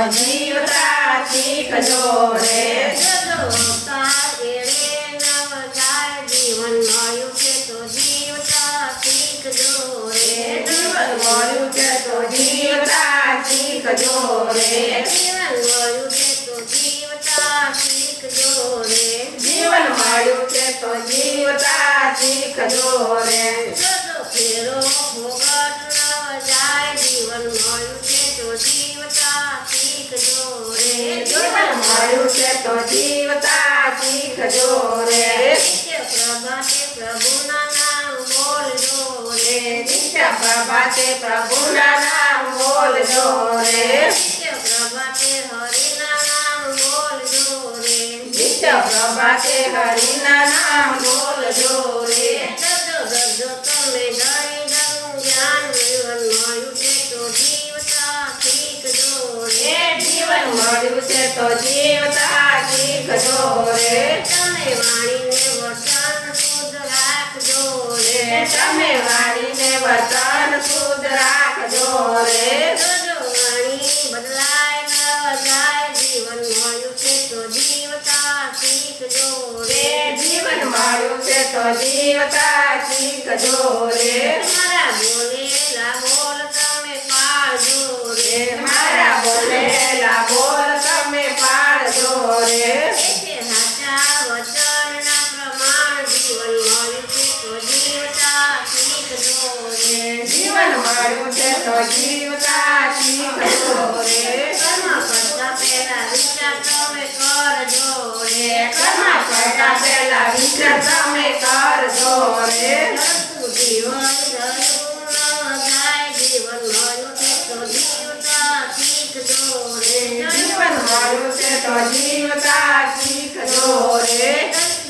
જીવતા શીખજો રે જીવન મળ્યું છે તો જીવતા શીખજો રે જીવન મળ્યું છે તો જીવતા શીખજો રે જીવન મળ્યું છે તો જીવતા શીખજો રે જીવન મળ્યું છે તો જીવતા શીખજો રે ફેરો ફોગટ ન જાય જીવન મળ્યું છે તો જીવતા શીખજો રે જીવન મળ્યું છે તો જીવતા શીખજો રે પ્રભાતે પ્રભુના નામ બોલજો રે નિત્ય પ્રભાતે પ્રભુના નામ બોલજો રે પ્રભાતે હરિના નામ બોલજો રે નિત્ય પ્રભાતે હરિના નામ બોલજો રે દરજો તમે ધણી ધનું જ્ઞાન જીવન મળ્યું છે તો જીવતા શીખજો રે જીવન મળ્યું છે તો જીવતા શીખજો રે તમે વાણીને વર્તન શુદ્ધ રાખજો રે તમે વાણીને વર્તન શુદ્ધ રાખજો રે વાણી બદલાય ન જાય જીવન મળ્યું છે તો જીવતા શીખજો રે જીવન મળ્યું છે તો જીવતા શીખજો રે મારા બોલેલા બોલ તમે પાળજો રે મારા બોલેલા બોલ તમે પાળજો રે સાચા વચનના પ્રમાણ જીવન મળ્યું છે તો જીવતા શીખજો રે જીવન મળ્યું છે તો જીવતા શીખજો રે કર્મ કરતા પહેલા વિચાર તમે કરજો રે કર્મ કરતા પહેલા વિચાર તમે કરજો રે જીવન ધરવું ન જાય જીવન મળ્યું છે તો જીવતા શીખજો રે જીવન મળ્યું છે તો જીવતા શીખજો રે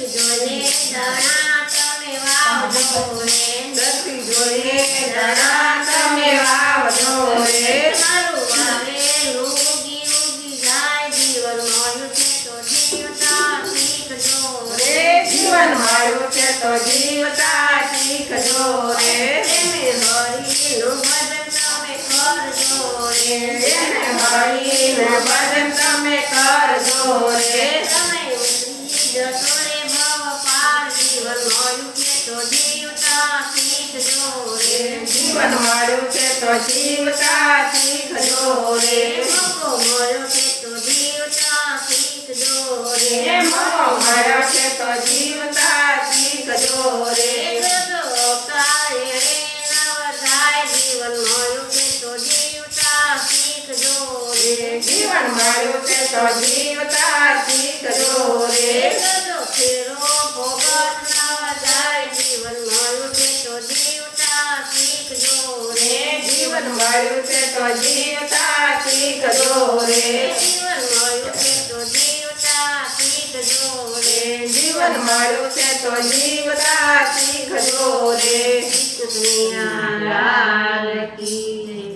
જોઈને દણા તમે વાવજો રે દસી જોઈને દણા તમે વાવજો રે મારું વાવેલું ઉગી ઉગી જાય જીવન મળ્યું છે તો જીવતા શીખજો રે જીવન મળ્યું છે તો જીવતા શીખજો રે તમે હરિનું ભજન તમે કરજો રે જેને હરિને ભજન તમે કરજો રે તમે ઉતરી જશો રે ભવ પાર જીવન મળ્યું છે તો જીવતા શીખજો રે જીવન મળ્યું છે તો જીવતા શીખજો રે મોકો મળ્યો છે તો જીવતા શીખજો રે મોકો મળ્યો છે તો જીવતા શીખજો રે જીવન મળ્યું છે તો જીવતા શીખજો રે જીવન મળ્યું છે તો જીવતા શીખજો રે ફેરો ફોગટ ન જાય જીવન મળ્યું છે તો જીવતા શીખજો રે જીવન મળ્યું છે તો જીવતા શીખજો રે જીવન મળ્યું છે તો જીવતા શીખજો રે જીવન મળ્યું છે તો જીવતા શીખજો રે કૃષ્ણ લાલ કી જય.